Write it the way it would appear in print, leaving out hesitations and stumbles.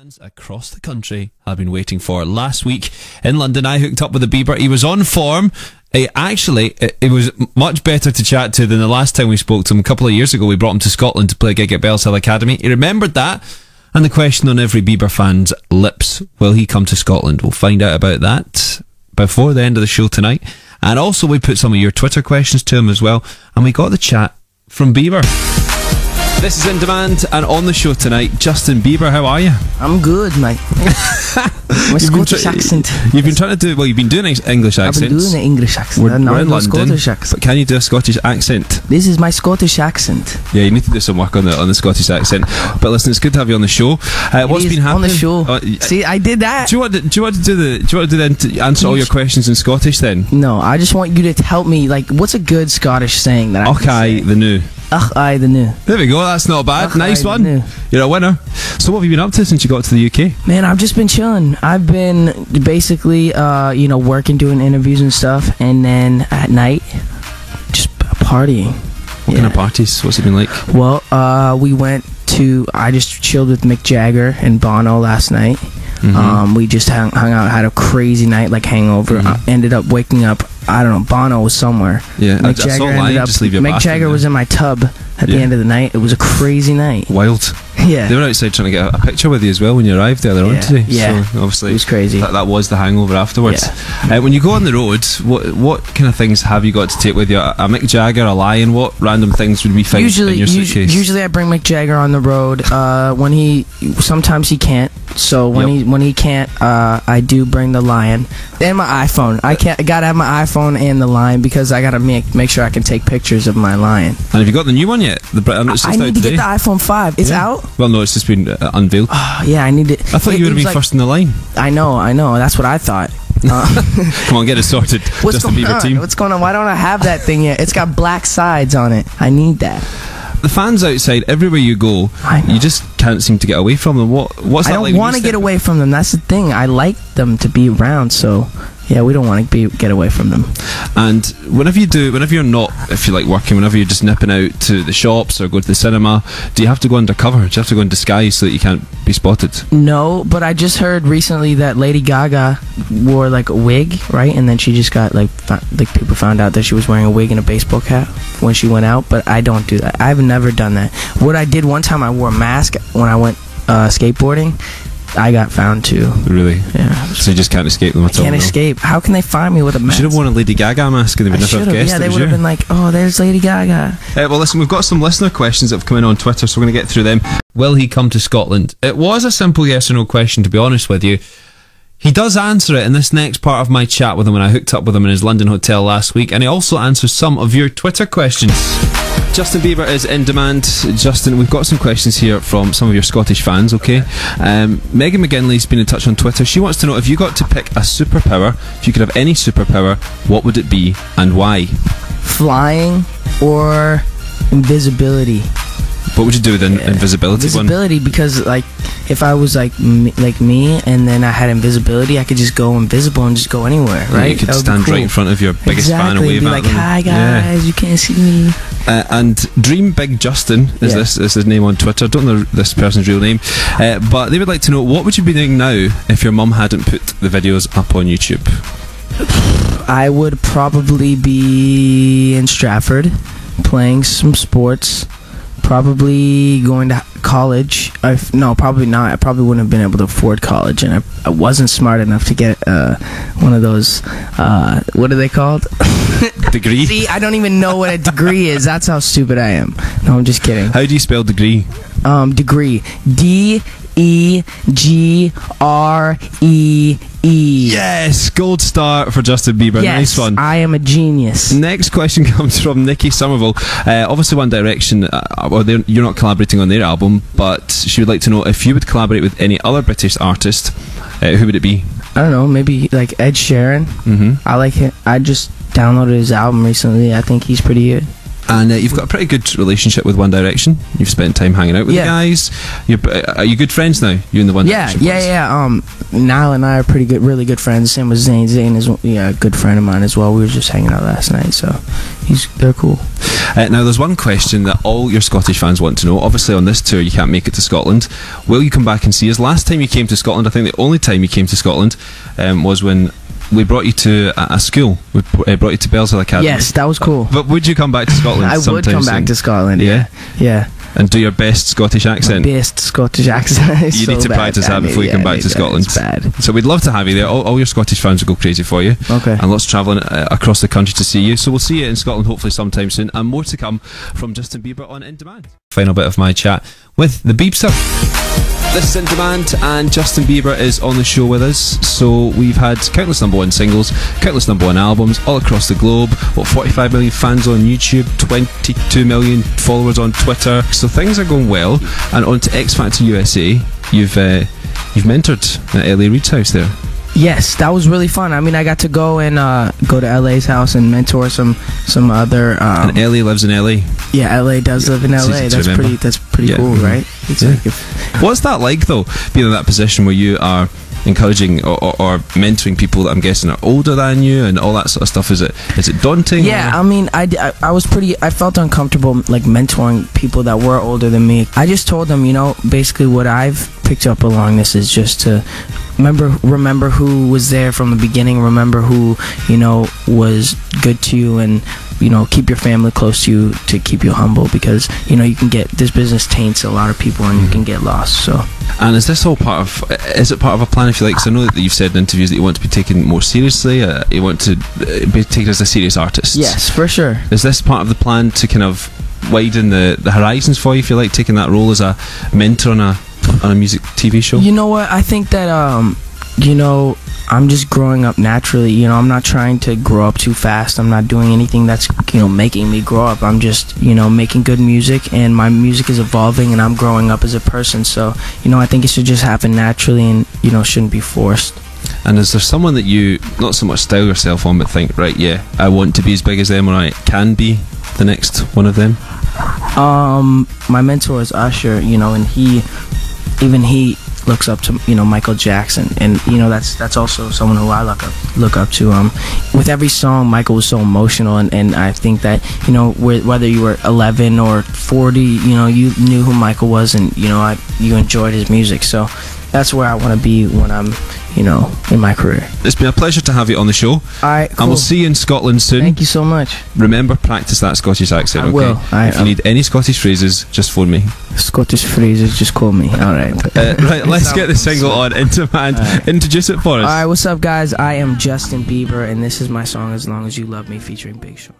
Fans across the country have been waiting for. Last week in London, I hooked up with the Bieber. He was on form. It was much better to chat to than the last time we spoke to him. A couple of years ago, we brought him to Scotland to play a gig at Bellshill Academy. He remembered that. And the question on every Bieber fan's lips, will he come to Scotland? We'll find out about that before the end of the show tonight. And also, we put some of your Twitter questions to him as well. And we got the chat from Bieber. This is In Demand, and on the show tonight, Justin Bieber. How are you? I'm good, mate. My Scottish accent. You've been trying to do, well, you've been doing English accents. I've been doing an English accent. We're in London, Scottish accent. but can you do a Scottish accent? This is my Scottish accent. Yeah, you need to do some work on the Scottish accent. But listen, it's good to have you on the show. What's been happening on the show? See, I did that. Do you want to answer all your questions in Scottish then? No, I just want you to help me. Like, what's a good Scottish saying that I can say? the new. Ach, aye, the new. There we go, that's not bad. Ach, nice aye, one. You're a winner. So what have you been up to since you got to the UK? Man, I've just been chilling. I've been basically, working, doing interviews and stuff, and then at night, just partying. What kind of parties? What's it been like? Well, I just chilled with Mick Jagger and Bono last night. Mm-hmm. We just hung out, had a crazy night, like hangover. Ended up waking up, I don't know, Bono was somewhere. Yeah, Mick Jagger was in my tub at the end of the night. It was a crazy night. Wild. Yeah. They were outside trying to get a picture with you as well when you arrived earlier on today. Yeah. So obviously it was crazy. That was the hangover afterwards. Yeah. When you go on the road, what kind of things have you got to take with you? A Mick Jagger, a lion? What random things would we find in your suitcase? Usually I bring Mick Jagger on the road. Sometimes he can't. So when he can't, I do bring the lion and my iPhone. I gotta have my iPhone and the lion because I gotta make sure I can take pictures of my lion. And have you got the new one yet? I need to get the iPhone 5. It's out. Well, no, it's just been unveiled. Yeah, I need it. I thought you would have been first in the line. I know. That's what I thought. Come on, get it sorted. Justin Bieber team. What's going on? Why don't I have that thing yet? It's got black sides on it. I need that. The fans outside, everywhere you go, you just can't seem to get away from them. What's that like? I don't want to get away from them. That's the thing. I like them to be around, so yeah, we don't want to get away from them. And whenever you're not, if you like working, whenever you're just nipping out to the shops or go to the cinema, do you have to go undercover? Do you have to go in disguise so that you can't be spotted? No, but I just heard recently that Lady Gaga wore like a wig, right? And then she just got like people found out that she was wearing a wig and a baseball cap when she went out. But I don't do that. I've never done that. What I did one time, I wore a mask when I went skateboarding. I got found too. Really? Yeah. So you just can't escape them at all? I can't escape. How can they find me with a mask? You should have worn a Lady Gaga mask and they would never have guessed. Yeah, they would have been like, oh, there's Lady Gaga. Well, listen, we've got some listener questions that have come in on Twitter, so we're going to get through them. Will he come to Scotland? It was a simple yes or no question, to be honest with you. He does answer it in this next part of my chat with him when I hooked up with him in his London hotel last week, and he also answers some of your Twitter questions. Justin Bieber is in demand. Justin, we've got some questions here from some of your Scottish fans, okay? Megan McGinley's been in touch on Twitter. She wants to know, if you got to pick a superpower, if you could have any superpower, what would it be and why? Flying or invisibility. What would you do with invisibility? Invisibility, because like if I was like me and then I had invisibility, I could just go invisible and just go anywhere, right? You could stand right in front of your biggest fan and wave be at like, them. hi guys, you can't see me. And Dream Big Justin is his name on Twitter. I don't know this person's real name, but they would like to know, what would you be doing now if your mum hadn't put the videos up on YouTube? I would probably be in Stratford playing some sports. Probably going to college. No, probably not. I probably wouldn't have been able to afford college, and I wasn't smart enough to get one of those. What are they called? Degree? See, I don't even know what a degree is. That's how stupid I am. No, I'm just kidding. How do you spell degree? Degree. DEGREE. Yes, gold star for Justin Bieber. Yes, nice one. I am a genius. Next question comes from Nikki Somerville. Obviously One Direction, you're not collaborating on their album, but she would like to know, if you would collaborate with any other British artist, who would it be? I don't know, maybe like Ed Sheeran. I like it. I just downloaded his album recently. I think he's pretty good. And you've got a pretty good relationship with One Direction. You've spent time hanging out with the guys. Are you good friends now? You and the One Direction boys? Yeah. Niall and I are pretty good, really good friends. Same with Zayn. Zayn is a good friend of mine as well. We were just hanging out last night, so they're cool. Now, there's one question that all your Scottish fans want to know. Obviously, on this tour, you can't make it to Scotland. Will you come back and see us? Last time you came to Scotland, I think the only time you came to Scotland was when we brought you to a school. We brought you to Bellshill Academy. Yes, that was cool. But would you come back to Scotland? I would come back to Scotland. Yeah. And do your best Scottish accent. Best Scottish accent. You need to practice that before you come back to Scotland. It's bad. So we'd love to have you there. All your Scottish fans will go crazy for you. Okay. And lots of travelling across the country to see you. So we'll see you in Scotland hopefully sometime soon. And more to come from Justin Bieber on In Demand. Final bit of my chat with the Biebster. This is In Demand, and Justin Bieber is on the show with us. So we've had countless #1 singles, countless #1 albums all across the globe. 45 million fans on YouTube, 22 million followers on Twitter. So things are going well. And on to X Factor USA, you've mentored at Ellie Reid's house there. Yes, that was really fun. I mean, I got to go and go to LA's house and mentor some other. And Ellie lives in LA. Yeah, LA does live in LA. That's pretty cool, right? It's like what's that like though, being in that position where you are encouraging or mentoring people that I'm guessing are older than you and all that sort of stuff? Is it daunting? Yeah, I mean, I felt uncomfortable like mentoring people that were older than me. I just told them, basically what I've picked up along this is just to remember who was there from the beginning, remember who was good to you, and keep your family close to you to keep you humble, because you can get, this business taints a lot of people and you can get lost. So, and is this all is it part of a plan, if you like? Because I know that you've said in interviews that you want to be taken more seriously, you want to be taken as a serious artist. Yes, for sure. Is this part of the plan to kind of widen the horizons for you, if you like, taking that role as a mentor on a music TV show? You know what, I think that I'm just growing up naturally. I'm not trying to grow up too fast. I'm not doing anything that's making me grow up. I'm just making good music, and my music is evolving, and I'm growing up as a person. So I think it should just happen naturally, and shouldn't be forced. And is there someone that you not so much style yourself on, but think, right, yeah, I want to be as big as them, or I can be the next one of them? My mentor is Usher, and he looks up to Michael Jackson, and that's also someone who I look up to. With every song, Michael was so emotional, and I think that whether you were 11 or 40, you knew who Michael was, and you enjoyed his music. So that's where I want to be when I'm in my career. It's been a pleasure to have you on the show. Alright, cool. And we'll see you in Scotland soon. Thank you so much. Remember, practice that Scottish accent, I okay? will. If you need any Scottish phrases, just phone me. Scottish phrases, just call me. Alright. Right, let's get the single on In Demand. Right. Introduce it for us. Alright, what's up guys? I am Justin Bieber, and this is my song As Long As You Love Me featuring Big Sean.